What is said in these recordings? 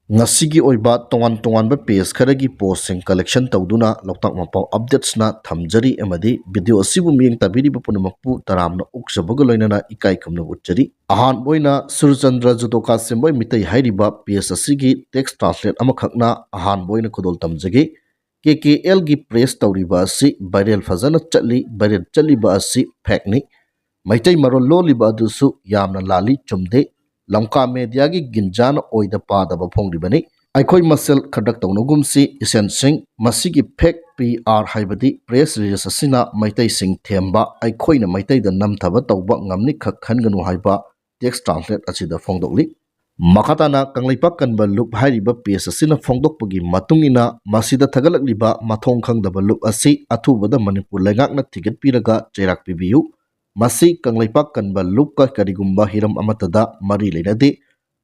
ngasi oiba tongan tongan ba page kharagi post sing collection tawduna loktak mapau updates na thamjari amadi video asibu miyeng tabiri ba punamakpu taramna uksabaga loinana ikai kamna utjari ahan boina surchandra judoka semboy mitai hairiba page asigi text translate amakhakna ahan boina khodol tamjage KKL gi press tawriba asi viral fazana chatli viral chaliba asi fake ni maitai marol loliba adusu yamna lali chumde lamka media gi ginjana oida padaba phongribani aikhoi masel khadak tawnogumsi isen sing masigi fake PR haibadi press release asina maitai sing themba aikhoina maitai da namthaba tawba ngamni khak khanganu haiba text translate asida phongdokli makatana kanglaipak kanba loop hairiba page asina phongdokpagi matungina masida thagalakliba mathong khangdaba loop asi athubada manipur lengakna ticket piraga chairak pibiu masi kanglaipak kanba loop ka karigumba hiram amatada mari leinade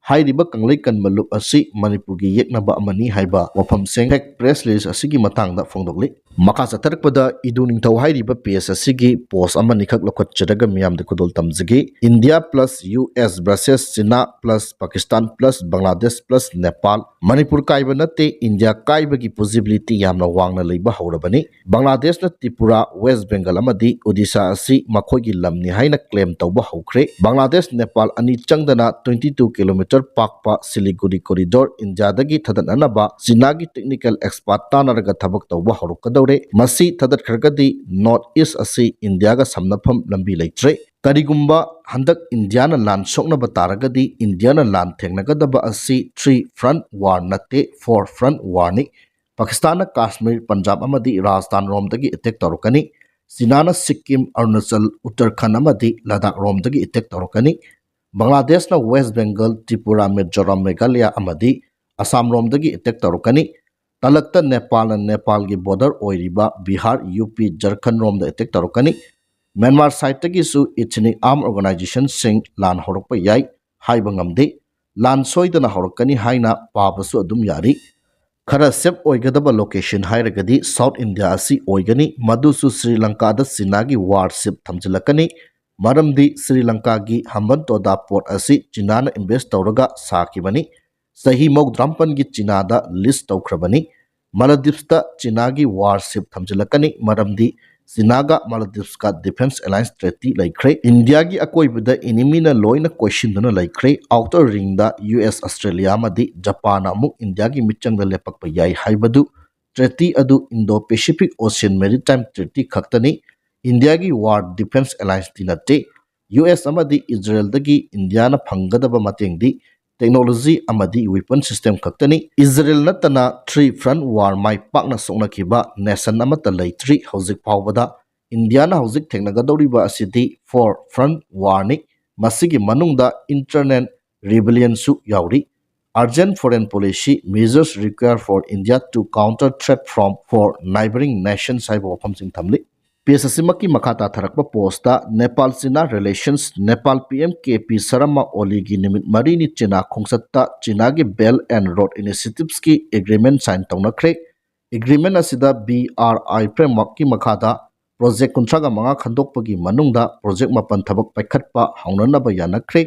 hairiba kanglai kanba loop asi manipur gi yeknaba amani haiba wafam seng fake press release asigi matangda phongdokli maka satharakpada idu ningthau hairiba page asigi post amani khak lokhat chadaga miyamda kudol tamjigi India plus US versus China plus Pakistan plus Bangladesh plus Nepal manipur kaiba nate India kaiba gi possibility yamna wangna leiba haurabani Bangladesh na Tripura West Bengal amadi Odisha asi makhogi lamni haina claim tawba haukre Bangladesh Nepal ani changdana 22 km pakpa Siliguri corridor India dagi thadananaba China gi technical expert tanaraga thabak tawba horukadawre masi thadat khargadi North East asi India ga samnafam lambi leitre karigumba handak Indiana land soknaba taragadi Indiana land thengnagadaba asi 3 front war nate 4 front war ni Pakistan Kashmir Punjab amadi Rajasthan romdagi attack tarukani China Sikkim Arunachal Uttarakhand amadi Ladakh romdagi attack tarukani Bangladesh na West Bengal Tripura Mizoram Meghalaya amadi Assam romdagi attack tarukani talakta Nepal na Nepal gi border oiriba Bihar UP Jharkhand romda attack tarukani Myanmar side tagi su ethnic armed organization sing lan horokpa yai haiba ngamde lan soidana horokani haina pabasu adum yari khara sep oigadaba location hairagadi South India asi oigani madusu Sri Lanka da Sinagi warship thamjilakani maramdi Sri Lanka gi Hambantota port asi China na invest tawraga sakibani sahi mogdrampan gi China da list tawkhrabani Maldives da China gi warship thamjilakani maramdi Sinaga Maldives ka defense alliance treaty laikre India gi akoibada enemy na loina question dana laikre outer ring da US Australia madi Japan amuk India gi michang da lepakpa yai haibadu treaty adu Indo Pacific Ocean Maritime Treaty khaktani India gi war defense alliance dinate US amadi Israel dagi India na phangadaba matengdi technology amadi weapon system khaktani Israel natana 3 front war mai pakna sokna kiba nation amata leitri hauzik phawbada India na hauzik thengnagadoriba asidi 4 front war ni masigi manungda internet rebellion su yauri urgent foreign policy measures required for India to counter threat from for neighboring nations saibo phamsing thamli PSSMaki makata tharakpa posta Nepal China relations Nepal PM KP Sarama Oli gi nimit marini China khongsatta China gi Belt and Road Initiatives ki agreement sign tawnakre agreement asida BRI framework ki makada project kuntraga manga khandokpagi manungda project mapan thabak paikhatpa haunanaba yanakre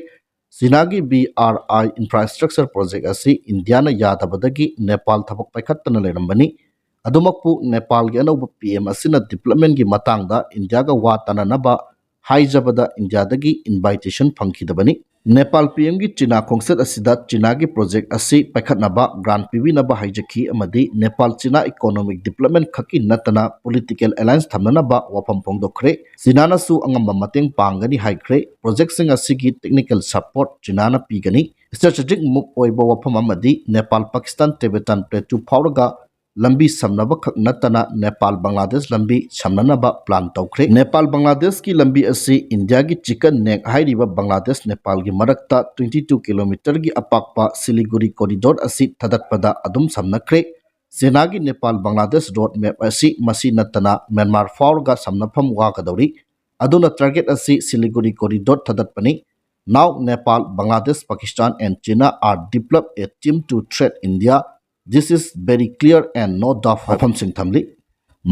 China gi BRI infrastructure project asi India na yadabadagi Nepal thabak paikhattana lerambani adumakpu Nepal gi anauba PM asina development gi matangda India ga watananaba haijabada India dagi invitation phangkhidabani Nepal PM gi China khongset asida China gi project asi paikhatnaba grant pibinaba haijakhi amadi Nepal China economic development khaki natana political alliance thamnanaba wafam phongdokre China na su angamba mateng pangani haikre project sing asigi technical support China na pigani strategic move oiba wafam amadi Nepal Pakistan Tibetan Plateau phawraga lambi samnaba khak natana Nepal Bangladesh lambi samnanaba plan tawkre Nepal Bangladesh ki lambi asi India gi chicken neck hairiba Bangladesh Nepal gi marakta 22 km gi apakpa Siliguri corridor asi thadatpada adum samnakre Sena gi Nepal Bangladesh road map asi masi natana Myanmar faurga samnafam wa kadawri aduna target asi Siliguri corridor thadatpani now Nepal Bangladesh Pakistan and China are develop a team to threat India. This is very clear and no doubt from Singh Thamli.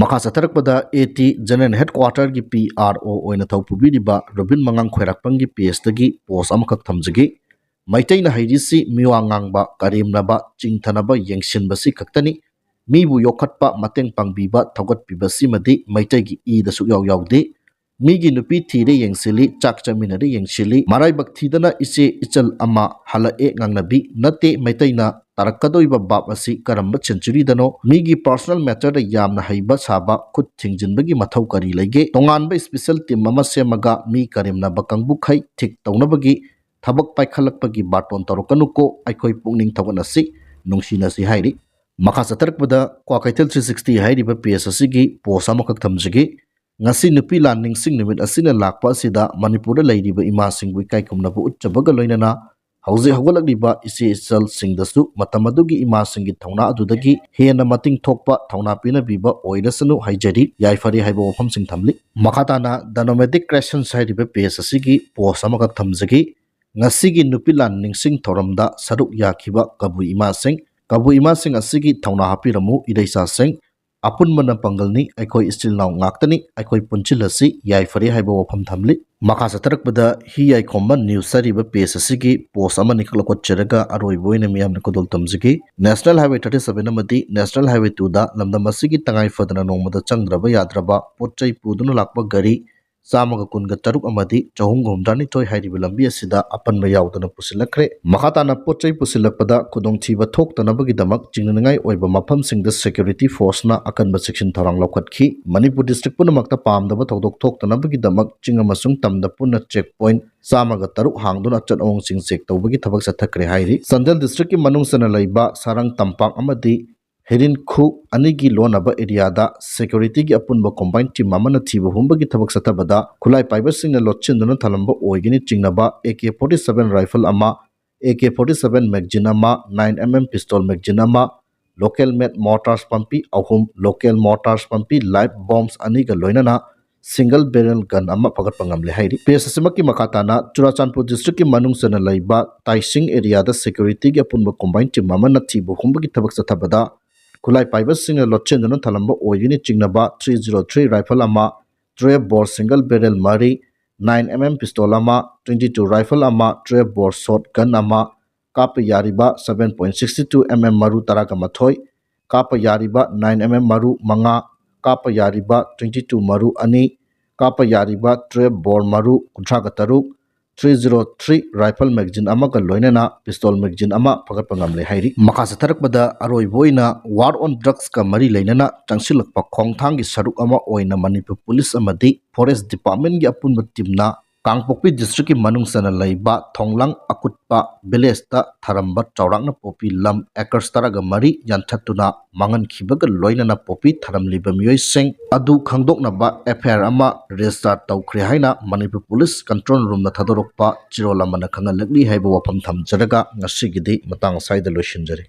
Makasatarakpada AT General Headquarter gi PRO oina thaupubi diba Robin Mangang Khairakpang gi PS gi post amakak thamjagi ꯃꯩꯇꯩꯅ ꯍꯩꯔꯤꯁꯤ ꯃꯤꯋꯥ ꯉꯥꯡꯕ ꯀꯔꯦꯝꯅꯕ ꯆꯤꯡꯊꯅꯕ ꯌꯦꯡꯁꯤꯟꯕꯁꯤ ꯈꯛꯇꯅꯤ ꯃꯤꯕꯨ ꯌꯣꯛꯈꯠꯄ ꯃꯇꯦꯡ ꯄꯥꯡꯕꯤꯕ ꯊꯧꯒꯠꯄꯤꯕꯁꯤꯃꯗꯤ ꯃꯩꯇꯩꯒꯤ ꯏꯗ ꯁꯨꯛꯌꯥꯎ ꯌꯥꯎꯗꯦ ꯃꯤꯒꯤ ꯅꯨꯄꯤ ꯊꯤꯔꯦ ꯌꯦꯡꯁꯤꯜꯂꯤ ꯆꯥꯛ ꯆꯥꯃꯤꯟꯅꯔꯦ ꯌꯦꯡꯁꯤꯜꯂꯤ ꯃꯔꯥꯏꯕꯛ ꯊꯤꯗꯅ ꯏꯆꯦ ꯏꯆꯜ ꯑꯃ ꯍꯜꯂꯛꯑꯦ ꯉꯥꯡꯅꯕꯤ ꯅꯠꯇꯦ ꯃꯩꯇꯩꯅ ꯇꯥꯔꯛꯀꯗꯧꯔꯤꯕ ꯕꯥꯞ ꯑꯁꯤ ꯀꯔꯝꯕ ꯁꯦꯟꯆꯨꯔꯤꯗꯅꯣ ꯃꯤꯒꯤ ꯄꯔꯁꯣꯅꯦꯜ ꯃꯦꯇꯔꯗ ꯌꯥꯝꯅ ꯍꯩꯕ ꯁꯥꯕ ꯈꯨꯠ ꯊꯤꯡꯖꯤꯟꯕꯒꯤ ꯃꯊꯧ ꯀꯔꯤ ꯂꯩꯒꯦ ꯇꯣꯉꯥꯟꯕ ꯁ꯭ꯄꯦꯁꯦꯜ ꯇꯤꯝ ꯑꯃ ꯁꯦꯝꯃꯒ ꯃꯤ ꯀꯔꯦꯝꯅꯕ ꯀꯥꯡꯕꯨꯈꯩ ꯊꯤꯛ ꯇꯧꯅꯕꯒꯤ ꯊꯕꯛ ꯄꯥꯏꯈꯠꯂꯛꯄꯒꯤ ꯕꯥꯇꯣꯟ ꯇꯧꯔꯛꯀꯅꯨꯀꯣ ꯑꯩꯈꯣꯏ ꯄꯨꯛꯅꯤꯡ ꯊꯧꯒꯠꯅꯁꯤ ꯅꯨꯡꯁꯤꯅꯁꯤ ꯍꯥꯏꯔꯤ ꯃꯈꯥ ꯆꯠꯊꯔꯛꯄꯗ ꯀ꯭ꯋꯥꯀꯩꯊꯦꯜ 360 ꯍꯥꯏꯔꯤꯕ ꯄꯦꯖ ꯑꯁꯤꯒꯤ ꯄꯣꯁ ꯑꯃꯈꯛ ꯊꯝꯖꯒꯦ ꯉꯁꯤ ꯅꯨꯄꯤ ꯂꯥꯟ ꯅꯤꯡꯁꯤꯡ ꯅꯨꯃꯤꯠ ꯑꯁꯤꯅ ꯂꯥꯛꯄ ꯑꯁꯤꯗ ꯃꯅꯤꯄꯨꯔꯗ ꯂꯩꯔꯤꯕ ꯏꯃꯥꯁꯤꯡꯕꯨ ꯏꯀꯥꯏ ꯈꯨꯝꯅꯕ ꯎꯠꯆꯕꯒ ꯂꯣꯏꯅꯅ ꯍꯧꯖꯤꯛ ꯍꯧꯒꯠꯂꯛꯂꯤꯕ ꯏꯆꯦ ꯏꯆꯜꯁꯤꯡꯗꯁꯨ ꯃꯇꯝ ꯑꯗꯨꯒꯤ ꯏꯃꯥꯁꯤꯡꯒꯤ ꯊꯧꯅꯥ ꯑꯗꯨꯗꯒꯤ ꯍꯦꯟꯅ ꯃꯇꯤꯡ ꯊꯣꯛꯄ ꯊꯧꯅꯥ ꯄꯤꯅꯕꯤꯕ ꯑꯣꯏꯔꯁꯅꯨ ꯍꯥꯏꯖꯔꯤ ꯌꯥꯏꯐꯔꯦ ꯍꯥꯏꯕ ꯋꯥꯐꯝꯁꯤꯡ ꯊꯝꯂꯤ ꯃꯈꯥ ꯇꯥꯅ ꯗ ꯅꯣꯃꯦꯗꯤꯛ ꯀ꯭ꯔꯦꯁꯟꯁ ꯍꯥꯏꯔꯤꯕ ꯄꯦꯖ ꯑꯁꯤꯒꯤ ꯄꯣꯁ ꯑꯃꯈꯛ ꯊꯝꯖꯒꯦ ꯉꯁꯤꯒꯤ ꯅꯨꯄꯤ ꯂꯥꯟ ꯅꯤꯡꯁꯤꯡ ꯊꯧꯔꯝꯗ ꯁꯔꯨꯛ ꯌꯥꯈꯤꯕ ꯀꯕꯨꯏ ꯏꯃꯥꯁꯤꯡ ꯑꯁꯤꯒꯤ ꯊꯧꯅꯥ ꯍꯥꯞꯄꯤꯔꯝꯃꯨ ꯏꯔꯩꯆꯥꯁꯤꯡ ꯑꯄꯨꯟꯕꯅ ꯄꯥꯡꯒꯜꯅꯤ ꯑꯩꯈꯣꯏ ꯏꯆꯤꯜ ꯏꯅꯥꯎ ꯉꯥꯛꯇꯅꯤ ꯑꯩꯈꯣꯏ ꯄꯨꯟꯁꯤꯜꯂꯁꯤ ꯌꯥꯏꯐꯔꯦ ꯍꯥꯏꯕ ꯋꯥꯐꯝ ꯊꯝꯂꯤ ꯃꯈꯥ ꯆꯠꯊꯔꯛꯄꯗ ꯍꯤ ꯌꯥꯏꯈꯣꯝꯕ ꯅ꯭ꯌꯨꯁ ꯍꯥꯏꯔꯤꯕ ꯄꯦꯖ ꯑꯁꯤꯒꯤ ꯄꯣꯁ ꯑꯃꯅꯤꯈꯛ ꯂꯧꯈꯠꯆꯔꯒ ꯑꯔꯣꯏꯕ ꯑꯣꯏꯅ ꯃꯤꯌꯥꯝꯅ ꯈꯨꯗꯣꯜ ꯇꯝꯖꯒꯦ ꯅꯦꯁꯅꯦꯜ ꯍꯥꯏꯋꯦ 37 ꯑꯃꯗꯤ ꯅꯦꯁꯅꯦꯜ ꯍꯥꯏꯋꯦ 2ꯗ ꯂꯝꯗꯝ ꯑꯁꯤꯒꯤ ꯇꯉꯥꯏ ꯐꯗꯅ ꯅꯣꯡꯃꯗ ꯆꯪꯗ꯭ꯔꯕ ꯌꯥꯗ꯭ꯔꯕ ꯄꯣꯠꯆꯩ ꯄꯨꯗꯨꯅ ꯂꯥꯛꯄ ꯒꯥꯔꯤ 116 ꯑꯃꯗꯤ 362 ꯍꯥꯏꯔꯤꯕ ꯂꯝꯕꯤ ꯑꯁꯤꯗ ꯑꯄꯟꯕ ꯌꯥꯎꯗꯅ ꯄꯨꯁꯤꯜꯂꯛꯈ꯭ꯔꯦ ꯃꯈꯥ ꯇꯥꯅ ꯄꯣꯠꯆꯩ ꯄꯨꯁꯤꯜꯂꯛꯄꯗ ꯈꯨꯗꯣꯡꯊꯤꯕ ꯊꯣꯛꯇꯅꯕꯒꯤꯗꯃꯛ ꯆꯤꯡꯅꯅꯤꯡꯉꯥꯏ ꯑꯣꯏꯕ ꯃꯐꯝꯁꯤꯡꯗ ꯁꯦꯀ꯭ꯌꯨꯔꯤꯇꯤ ꯐꯣꯔꯁꯅ ꯑꯀꯟꯕ ꯆꯦꯛꯁꯤꯟ ꯊꯧꯔꯥꯡ ꯂꯧꯈꯠꯈꯤ ꯃꯅꯤꯄꯨꯔ ꯗꯤꯁꯇ꯭ꯔꯤꯛ ꯄꯨꯝꯅꯃꯛꯇ ꯄꯥꯝꯗꯕ ꯊꯧꯗꯣꯛ ꯊꯣꯛꯇꯅꯕꯒꯤꯗꯃꯛ ꯆꯤꯡ ꯑꯃꯁꯨꯡ ꯇꯝꯗ ꯄꯨꯟꯅ ꯆꯦꯛ ꯄꯣꯏꯟꯠ 103 ꯍꯥꯡꯗꯨꯅ ꯑꯆꯠ ꯑꯋꯣꯡꯁꯤꯡ ꯆꯦꯛ ꯇꯧꯕꯒꯤ ꯊꯕꯛ ꯆꯠꯊꯈ꯭ꯔꯦ ꯍꯥꯏꯔꯤ ꯆꯥꯟꯗꯦꯜ ꯗꯤꯁꯇ꯭ꯔꯤꯛꯀꯤ ꯃꯅꯨꯡ ꯆꯟꯅ ꯂꯩꯕ ꯁꯥꯔꯪ ꯇꯝꯄꯥꯛ ꯑꯃꯗꯤ ꯍꯦꯔꯤꯟꯈꯨ ꯑꯅꯤꯒꯤ ꯂꯣꯟꯅꯕ ꯑꯦꯔꯤꯌꯥꯗ ꯁꯦꯀ꯭ꯌꯨꯔꯤꯇꯤꯒꯤ ꯑꯄꯨꯟꯕ ꯀꯣꯝꯕꯥꯏꯟ ꯇꯤꯝ ꯑꯃꯅ ꯊꯤꯕ ꯍꯨꯝꯕꯒꯤ ꯊꯕꯛ ꯆꯠꯊꯕꯗ ꯈꯨꯠꯂꯥꯏ ꯄꯥꯏꯕꯁꯤꯡꯅ ꯂꯣꯠꯁꯤꯟꯗꯨꯅ ꯊꯝꯂꯝꯕ ꯑꯣꯏꯒꯅꯤ ꯆꯤꯡꯅꯕ AK-47 ꯔꯥꯏꯐꯜ ꯑꯃ AK-47 ꯃꯦꯒꯖꯤꯟ ꯑꯃ 9mm ꯄꯤꯁꯇꯣꯜ ꯃꯦꯒꯖꯤꯟ ꯑꯃ ꯂꯣꯀꯦꯜ ꯃꯦꯠ ꯃꯣꯔꯇꯥꯔꯁ ꯄꯝꯄꯤ 3 ꯂꯣꯀꯦꯜ ꯃꯣꯔꯇꯥꯔꯁ ꯄꯝꯄꯤ ꯂꯥꯏꯐ ꯕꯣꯝꯕs 2ꯒ ꯂꯣꯏꯅꯅ ꯁꯤꯡꯒꯜ ꯕꯦꯔꯦꯜ ꯒꯟ ꯑꯃ ꯐꯒꯠꯄ ꯉꯝꯂꯦ ꯍꯥꯏꯔꯤ ꯄꯦꯖ ꯑꯁꯤꯃꯛꯀꯤ ꯃꯈꯥ ꯇꯥꯅ ꯆꯨꯔꯥꯆꯥꯟꯄꯨꯔ ꯗꯤꯁꯇ꯭ꯔꯤꯛꯀꯤ ꯃꯅꯨꯡ ꯆꯟꯅ ꯂꯩꯕ ꯇꯥꯏꯁꯤꯡ ꯑꯦꯔꯤꯌꯥꯗ ꯁꯦꯀ꯭ꯌꯨꯔꯤꯇꯤꯒꯤ ꯑꯄꯨꯟꯕ ꯀꯣꯝꯕꯥꯏꯟ ꯇꯤꯝ ꯑꯃꯅ ꯊꯤꯕ ꯍꯨꯝꯕꯒꯤ ꯊꯕꯛ ꯆꯠꯊꯕꯗ ꯈꯨꯠꯂꯥꯏ ꯄꯥꯏꯕꯁꯤꯡꯅ ꯂꯣꯠꯁꯤꯟꯗꯨꯅ ꯊꯝꯂꯝꯕ ꯑꯣꯏꯒꯅꯤ ꯆꯤꯡꯅꯕ 303 ꯔꯥꯏꯐꯜ ꯑꯃ 12 ꯕꯣꯔ ꯁꯤꯡꯒꯜ ꯕꯦꯔꯦꯜ 3 9mm ꯄꯤꯁꯇꯣꯜ ꯑꯃ 22 ꯔꯥꯏꯐꯜ ꯑꯃ 12 ꯕꯣꯔ ꯁꯣꯠ ꯒꯟ ꯑꯃ ꯀꯥꯞꯄ ꯌꯥꯔꯤꯕ 7.62mm ꯃꯔꯨ 11 ꯀꯥꯞꯄ ꯌꯥꯔꯤꯕ 9mm ꯃꯔꯨ 5 ꯀꯥꯞꯄ ꯌꯥꯔꯤꯕ 22 ꯃꯔꯨ 2 ꯀꯥꯞꯄ ꯌꯥꯔꯤꯕ 12 ꯕꯣꯔ ꯃꯔꯨ 33 303 ꯔꯥꯏꯐꯜ ꯃꯦꯒꯖꯤꯟ ꯑꯃꯒ ꯂꯣꯏꯅꯅ ꯄꯤꯁꯇꯣꯜ ꯃꯦꯒꯖꯤꯟ ꯑꯃ ꯐꯒꯠꯄ ꯉꯝꯂꯦ ꯍꯥꯏꯔꯤ ꯃꯈꯥ ꯆꯠꯊꯔꯛꯄꯗ ꯑꯔꯣꯏꯕ ꯑꯣꯏꯅ ꯋꯥꯔ ꯑꯣꯟ ꯗ꯭ꯔꯒꯁꯀ ꯃꯔꯤ ꯂꯩꯅꯅ ꯆꯪꯁꯤꯜꯂꯛꯄ ꯈꯣꯡꯊꯥꯡꯒꯤ ꯁꯔꯨꯛ ꯑꯃ ꯑꯣꯏꯅ ꯃꯅꯤꯄꯨꯔ ꯄꯨꯂꯤꯁ ꯑꯃꯗꯤ ꯐꯣꯔꯦꯁꯠ ꯗꯤꯄꯥꯔꯠꯃꯦꯟꯠꯒꯤ ꯑꯄꯨꯟꯕ ꯇꯤꯝꯅ ꯀꯥꯡꯄꯣꯛꯄꯤ ꯗꯤꯁꯇ꯭ꯔꯤꯛꯀꯤ ꯃꯅꯨꯡ ꯆꯟꯅ ꯂꯩꯕ ꯊꯣꯡꯂꯥꯡ ꯑꯀꯨꯠꯄ ꯚꯤꯂꯦꯖꯇ ꯊꯔꯝꯕ ꯆꯥꯎꯔꯥꯛꯅ ꯄꯣꯄꯤ ꯂꯝ ꯑꯦꯀꯔꯁ 13 ꯌꯥꯟꯊꯠꯇꯨꯅ ꯃꯥꯡꯍꯟꯈꯤꯕꯒ ꯂꯣꯏꯅꯅ ꯄꯣꯄꯤ ꯊꯔꯝꯂꯤꯕ ꯃꯤꯑꯣꯏꯁꯤꯡ ꯑꯗꯨ ꯈꯪꯗꯣꯛꯅꯕ FIR ꯑꯃ ꯔꯦꯖꯤꯁꯇꯥꯔ ꯇꯧꯈ꯭ꯔꯦ ꯍꯥꯏꯅ ꯃꯅꯤꯄꯨꯔ ꯄꯨꯂꯤꯁ ꯀꯟꯇ꯭ꯔꯣꯜ ꯔꯨꯝꯅ ꯊꯥꯗꯣꯔꯛꯄ ꯆꯤꯔꯣꯜ ꯑꯃꯅ ꯈꯪꯍꯜꯂꯛꯂꯤ ꯍꯥꯏꯕ ꯋꯥꯐꯝ ꯊꯝꯖꯔꯒ ꯉꯁꯤꯒꯤꯗꯤ ꯃꯇꯥꯡ ꯑꯁ꯭ꯋꯥꯏꯗ ꯂꯣꯏꯁꯤꯟꯖꯔꯤ